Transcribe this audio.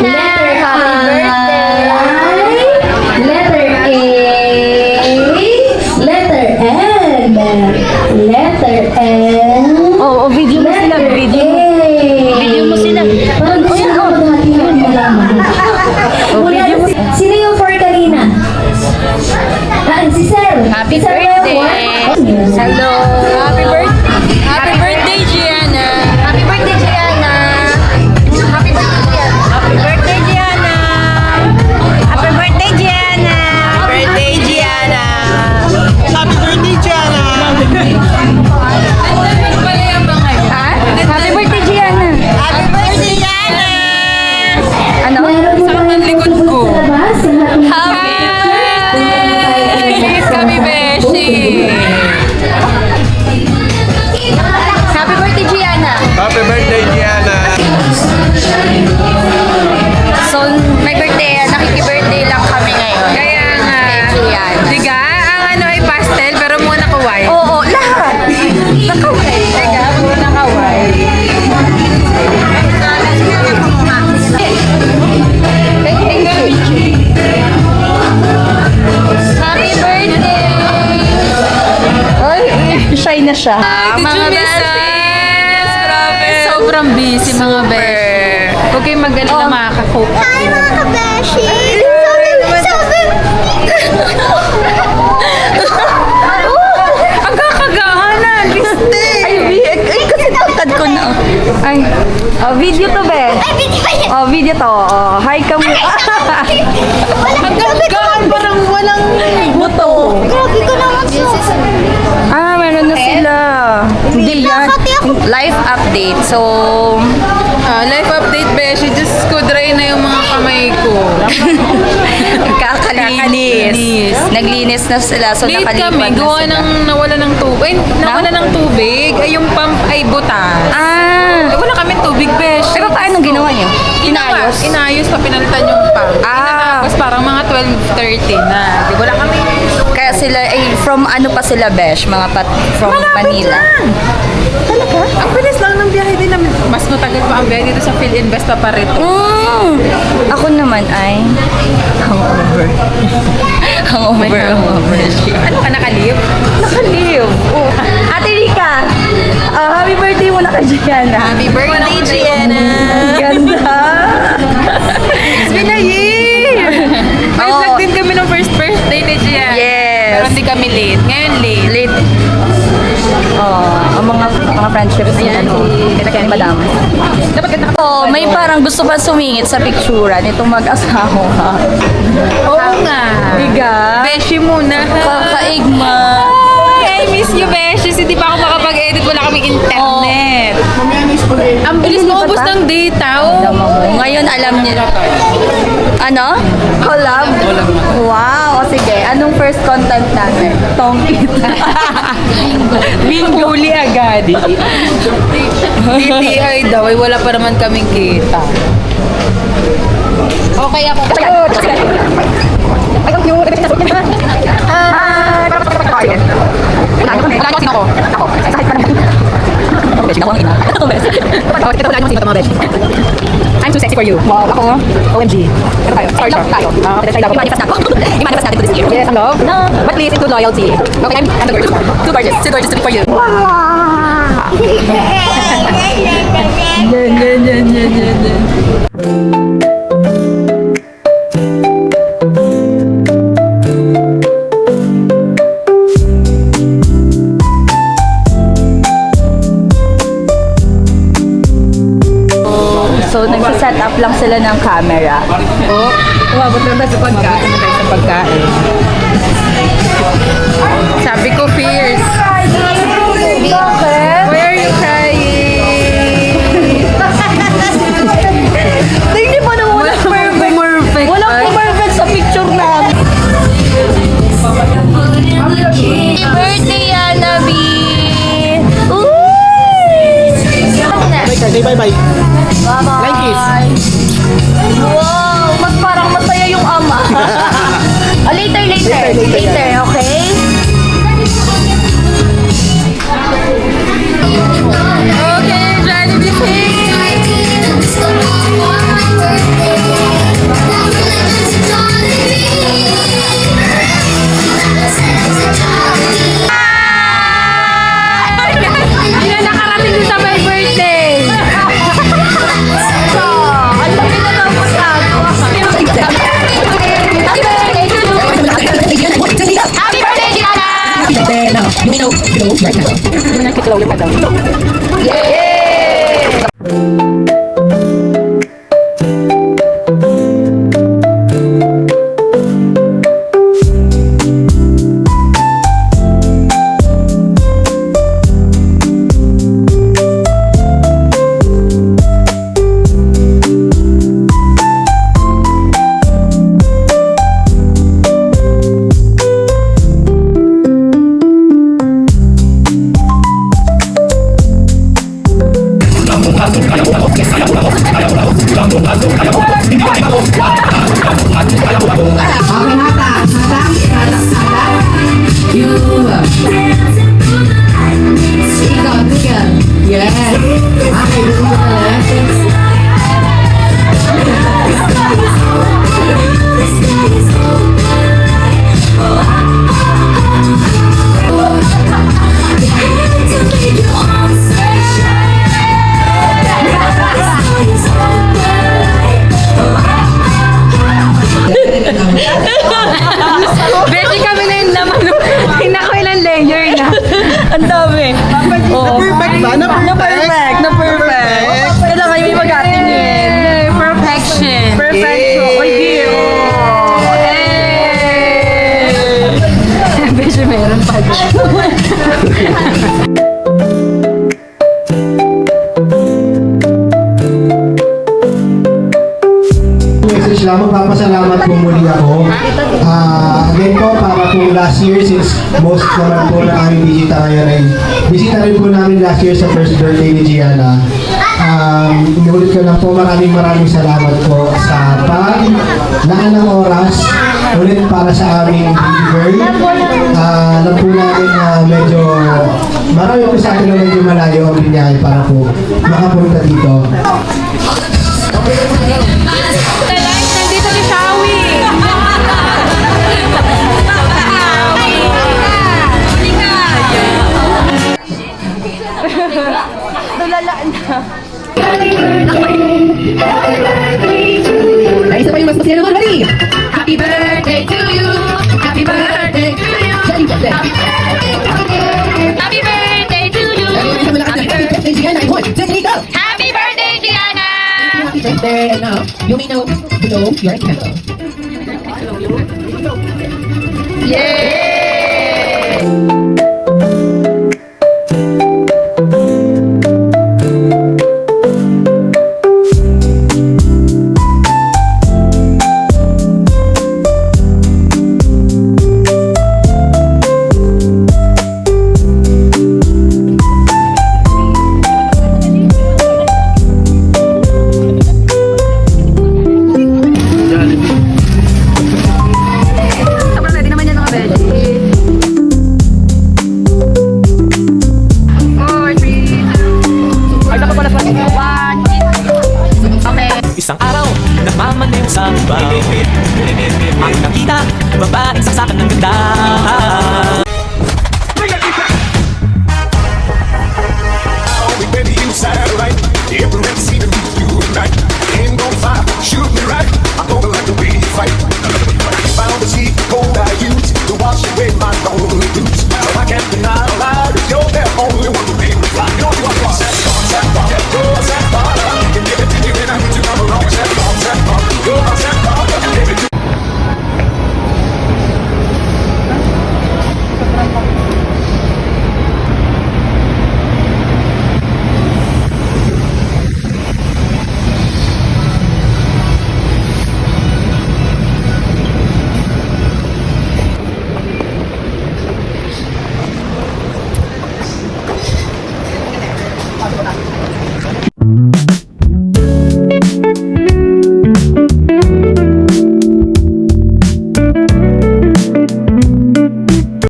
Letter I. Letter N. Letter N. Oh, video mo sila. Video mo sila. Parang gusto ko maghati yun malaman. Sino yung for kanina? Si Sir. Happy Si Sir birthday. Hello. Happy birthday, Gianna. Happy birthday, Gianna. Happy birthday, Gianna. Happy birthday, Gianna. Happy birthday, Gianna. Happy birthday, Gianna! Ha? Happy birthday, Gianna. Happy birthday, Gianna! Ano? Saan ang likod ko? Happy birthday, kami Beshi. Happy birthday, Gianna. Happy birthday, Gianna! So, may birthday, nakiki-birthday lang kami ngayon. Kaya nga. Gian. Diga, ang ano ay pastel pero muna kaway. Oo, lahat. Nakaway. Teka, puro nakaway. Happy birthday! Ay, shy na siya. Did you miss us? Grabe. Sobrang busy mga besh. Huwag kayong mag-alala makaka-focus. Hi mga kabeshi! Ang kakagahanan. Ay, kasi tangkad ko na. Ay, video to, be. Oh, video to. Oh, hi ka mo. Ang kakagahan parang walang Buto. Grabe ko naman sa... Ah, meron na sila. Hindi yan. Life update. So, life update besh. Diyos ko, dry na yung mga kamay ko. kakalinis. Naglinis na sila. So, Late nakalipan kami. na Gawa sila. ng nawala ng tubig. Nawala ng tubig. Ay, yung pump ay butas. Ah. Ay, wala kami tubig besh. Pero paano ginawa niyo? Inayos. Inayos pa, pinalitan yung pump. Ah. Tapos parang mga 12:30 na. Di wala kami. Kaya sila, from ano pa sila, Besh? Mga from Manila. Talaga? Ang bilis lang ng biyahe din namin. Mas matagal pa ang biyahe dito sa PhilInvest pa rito. Ako naman ay hangover. hangover. Ano ka, nakalive? Nakaliw. Oh. Ate Rika, happy birthday mo na kay Gianna. Happy birthday, Gianna! Ang ganda. It's been a year! May Oo. vlog din kami ng first birthday ni Gianna. Yes. Pero hindi kami late. Ngayon late. Late. Ang mga friendships ni ano, ni Madam. Dapat ganda ka. Oh, may parang gusto pa sumingit sa picturean itong mag-asawa. Oo nga. Biga. Beshi muna. Kakaigma. Ay, I miss you, Beshi. Hindi pa ako makapag-edit. Wala kaming internet. Ang bilis maubos ng data. Oh. Ngayon alam niyo. Ano? Collab? Wow. O sige, anong first content natin? Tongkit. Bingo. Huli agad. DTI daw. Ay, wala pa naman kaming kita. Okay ako. I'm too sexy for you. Wow, ako. OMG. Ano tayo? Sorry, tayo. Let's try love. I-manifest natin to this year. Yes, ang love. No. But please include loyalty. Okay, I'm the gorgeous one. Too gorgeous. Too gorgeous to be for you. So, nagsiset up lang sila ng camera. Umabot na tayo sa pagkain. Sabi ko, fierce. Bakit? Why are you crying? Hindi pa naman walang perfect. Walang perfect sa picture namin. Happy birthday, Anabi! Say bye-bye. Bye-bye! Like kiss. Wow! Mas parang masaya yung ama. Later, okay? below your candle. Below your candle. Beshi kami na yung laman. Ilang layer na. Ang dami. Oo. Perfect ba? Na-perfect. Na-perfect. Kailangan yung mag-atingin. Perfection. Perfection. Oy, dear. Beshi, meron pa din. Message lang, magpapasalamat po muli ako. Again po, para po last year, since most naman po na aming bisita ngayon ay bisita rin po namin last year sa first birthday ni Gianna. Inulit ko lang po, maraming salamat po sa paglaan ng oras ulit para sa aming baby girl. Alam po namin na medyo marami po sa atin na medyo malayo ang binyahe para po makapunta dito. Nandito si Shawi. Tulala na. Ay, isa pa yung mas masaya naman. Ready? Happy birthday to you. Happy birthday to you. Happy birthday. Happy birthday to you! Happy birthday, Gianna. And one, two, three, go. Happy birthday, Gianna! Happy birthday. And now, you may know below your candle. Ready naman yan mga beshi. 4, 3, 2, ay, baka pala pa. 1. Okay. Isang araw, nagmamaneho sa iba. Ang nakita, babaeng saksakan ng ganda.